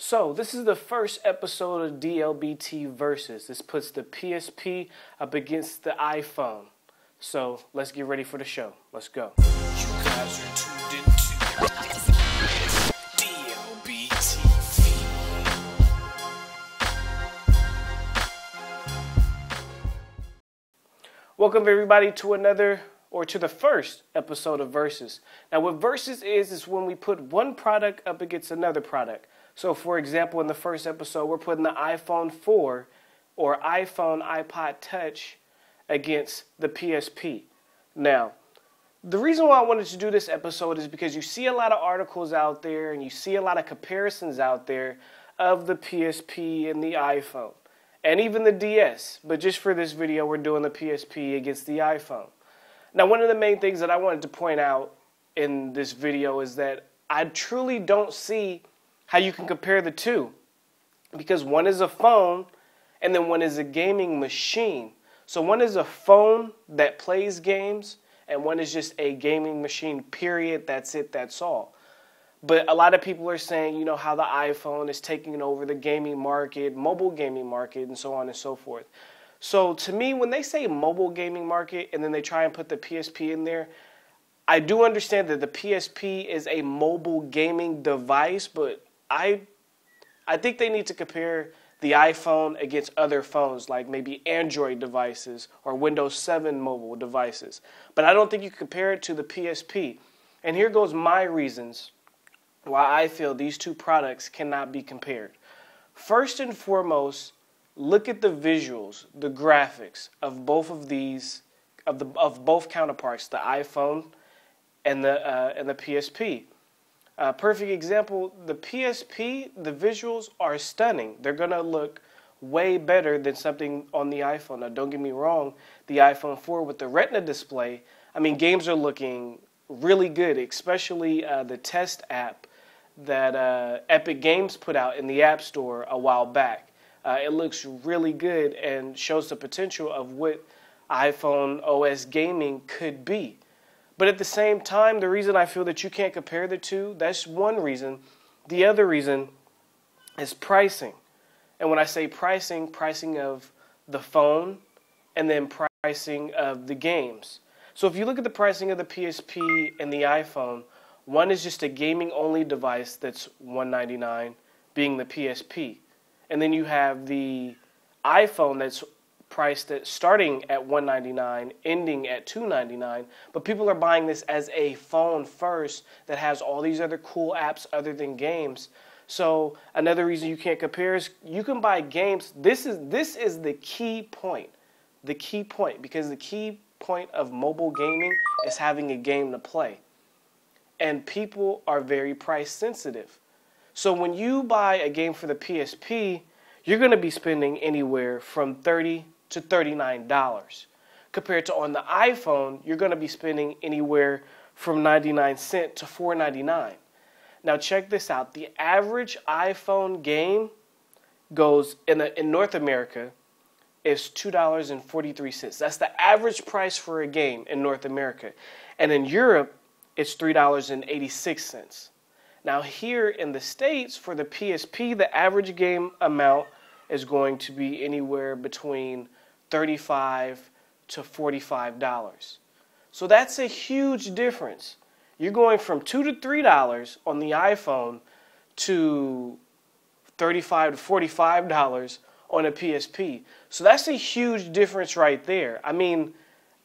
So, this is the first episode of DLBTV Versus. This puts the PSP up against the iPhone. So, let's get ready for the show. Let's go. You guys are tuned into DLBTV. Welcome everybody to the first episode of Versus. Now, what Versus is when we put one product up against another product. So, for example, in the first episode, we're putting the iPhone 4 or iPhone Ipod Touch against the PSP. Now, the reason why I wanted to do this episode is because you see a lot of articles out there and you see a lot of comparisons out there of the PSP and the iPhone and even the DS. But just for this video, we're doing the PSP against the iPhone. Now, one of the main things that I wanted to point out in this video is that I truly don't see how you can compare the two, because one is a phone and then one is a gaming machine. So one is a phone that plays games and one is just a gaming machine, period. That's it, that's all. But a lot of people are saying, you know, how the iPhone is taking over the gaming market, mobile gaming market, and so on and so forth. So to me, when they say mobile gaming market and then they try and put the PSP in there, I do understand that the PSP is a mobile gaming device, but I think they need to compare the iPhone against other phones, like maybe Android devices or Windows 7 mobile devices. But I don't think you can compare it to the PSP. And here goes my reasons why I feel these two products cannot be compared. First and foremost, look at the visuals, the graphics of both of these, of both counterparts, the iPhone and the PSP. Perfect example, the PSP, the visuals are stunning. They're going to look way better than something on the iPhone. Now, don't get me wrong, the iPhone 4 with the Retina display, I mean, games are looking really good, especially the test app that Epic Games put out in the App Store a while back. It looks really good and shows the potential of what iPhone OS gaming could be. But at the same time, the reason I feel that you can't compare the two, that's one reason. The other reason is pricing. And when I say pricing, pricing of the phone and then pricing of the games. So if you look at the pricing of the PSP and the iPhone, one is just a gaming-only device that's $199, being the PSP. And then you have the iPhone that's priced at starting at $199, ending at $299, but people are buying this as a phone first that has all these other cool apps other than games. So another reason you can't compare is you can buy games. This is the key point. The key point, because the key point of mobile gaming is having a game to play. And people are very price sensitive. So when you buy a game for the PSP, you're going to be spending anywhere from $30 to $39. Compared to on the iPhone, you're going to be spending anywhere from 99 cents to $4.99. Now check this out. The average iPhone game goes in North America is $2.43. That's the average price for a game in North America. And in Europe, it's $3.86. Now here in the States, for the PSP, the average game amount is going to be anywhere between $35 to $45. So that's a huge difference. You're going from $2 to $3 on the iPhone to $35 to $45 on a PSP. So that's a huge difference right there. I mean,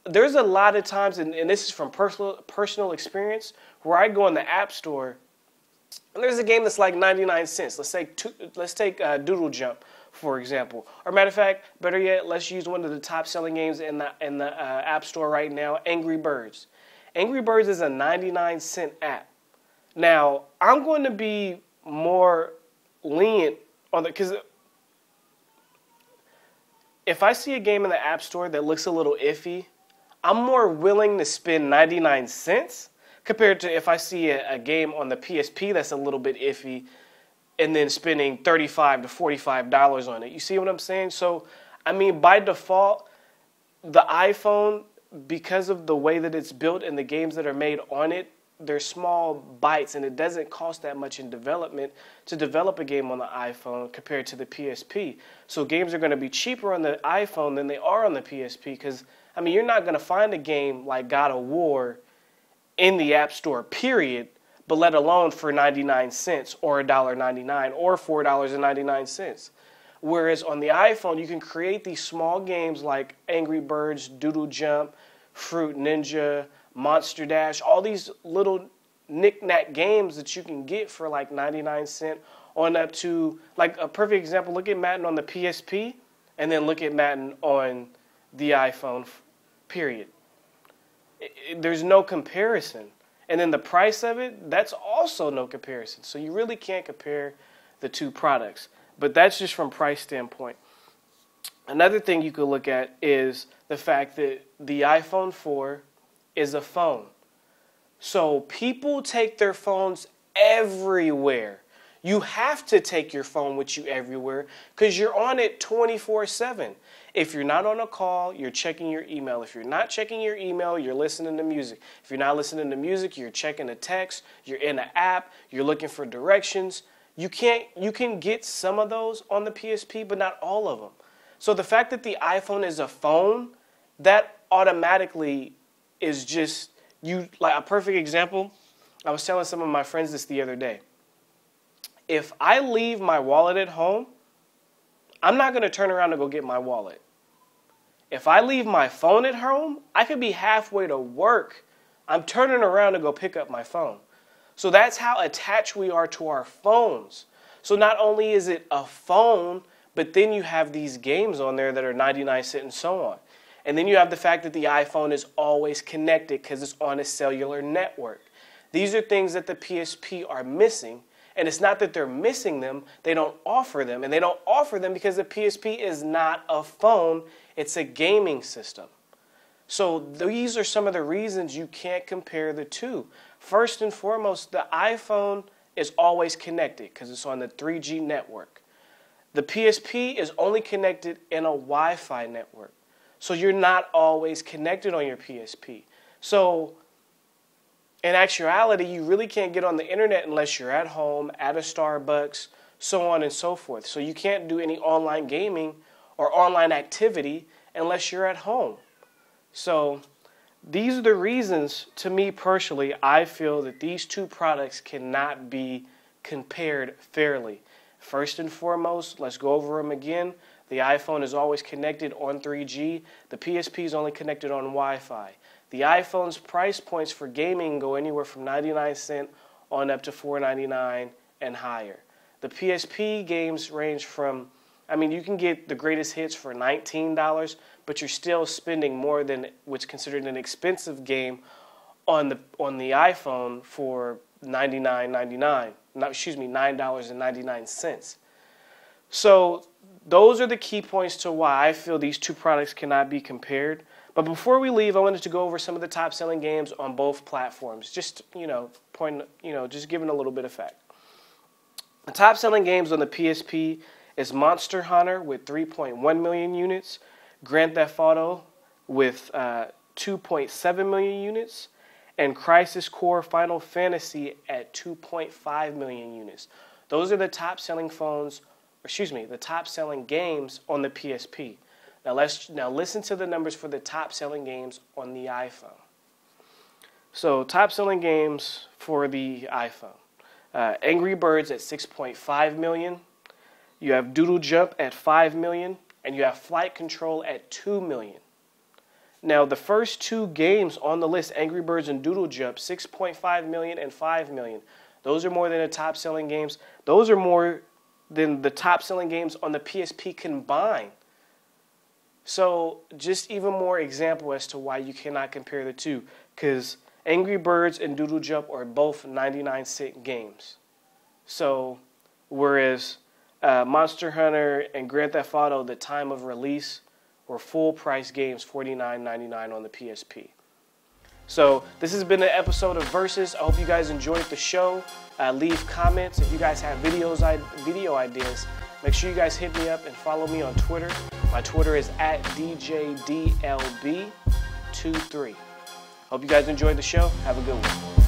there's a lot of times, and this is from personal experience, where I go in the App Store and there's a game that's like 99 cents. Let's take Doodle Jump, for example. Or matter of fact, better yet, let's use one of the top selling games in the App Store right now, Angry Birds. Angry Birds is a 99-cent app. Now, I'm going to be more lenient on because if I see a game in the App Store that looks a little iffy, I'm more willing to spend 99 cents compared to if I see a game on the PSP that's a little bit iffy and then spending $35 to $45 on it. You see what I'm saying? So, I mean, by default, the iPhone, because of the way that it's built and the games that are made on it, they're small bites, and it doesn't cost that much in development to develop a game on the iPhone compared to the PSP. So games are going to be cheaper on the iPhone than they are on the PSP, because, I mean, you're not going to find a game like God of War in the App Store, period, but let alone for 99 cents or $1.99 or $4.99. Whereas on the iPhone, you can create these small games like Angry Birds, Doodle Jump, Fruit Ninja, Monster Dash, all these little knick-knack games that you can get for like 99 cents on up to, like a perfect example, look at Madden on the PSP and then look at Madden on the iPhone, period. There's no comparison. And then the price of it, that's also no comparison. So you really can't compare the two products. But that's just from price standpoint. Another thing you could look at is the fact that the iPhone 4 is a phone. So people take their phones everywhere. You have to take your phone with you everywhere because you're on it 24/7. If you're not on a call, you're checking your email. If you're not checking your email, you're listening to music. If you're not listening to music, you're checking a text, you're in an app, you're looking for directions. You can get some of those on the PSP, but not all of them. So the fact that the iPhone is a phone, that automatically is just, like a perfect example. I was telling some of my friends this the other day. If I leave my wallet at home, I'm not going to turn around and go get my wallet. If I leave my phone at home, I could be halfway to work. I'm turning around to go pick up my phone. So that's how attached we are to our phones. So not only is it a phone, but then you have these games on there that are 99 cents and so on. And then you have the fact that the iPhone is always connected because it's on a cellular network. These are things that the PSP are missing. And it's not that they're missing them, they don't offer them. And they don't offer them because the PSP is not a phone, it's a gaming system. So these are some of the reasons you can't compare the two. First and foremost, the iPhone is always connected because it's on the 3G network. The PSP is only connected in a Wi-Fi network. So you're not always connected on your PSP. So in actuality, you really can't get on the internet unless you're at home, at a Starbucks, so on and so forth. So you can't do any online gaming or online activity unless you're at home. So these are the reasons, to me personally, I feel that these two products cannot be compared fairly. First and foremost, let's go over them again. The iPhone is always connected on 3G. The PSP is only connected on Wi-Fi. The iPhone's price points for gaming go anywhere from 99 cents on up to $4.99 and higher. The PSP games range from, I mean, you can get the greatest hits for $19, but you're still spending more than what's considered an expensive game on the iPhone for $9.99. So those are the key points to why I feel these two products cannot be compared. But before we leave, I wanted to go over some of the top selling games on both platforms. Just, just giving a little bit of fact. The top selling games on the PSP is Monster Hunter with 3.1 million units, Grand Theft Auto with 2.7 million units, and Crisis Core Final Fantasy at 2.5 million units. Those are the top selling the top selling games on the PSP. Now listen to the numbers for the top selling games on the iPhone. So top selling games for the iPhone. Angry Birds at 6.5 million. You have Doodle Jump at 5 million. And you have Flight Control at 2 million. Now the first two games on the list, Angry Birds and Doodle Jump, 6.5 million and 5 million. Those are more than the top selling games. Those are more than the top selling games on the PSP combined. So just even more example as to why you cannot compare the two, because Angry Birds and Doodle Jump are both 99-cent games. So whereas Monster Hunter and Grand Theft Auto, the time of release, were full price games, $49.99 on the PSP. So this has been an episode of Versus. I hope you guys enjoyed the show. Leave comments if you guys have video ideas. Make sure you guys hit me up and follow me on Twitter. My Twitter is at DJDLB23. Hope you guys enjoyed the show. Have a good one.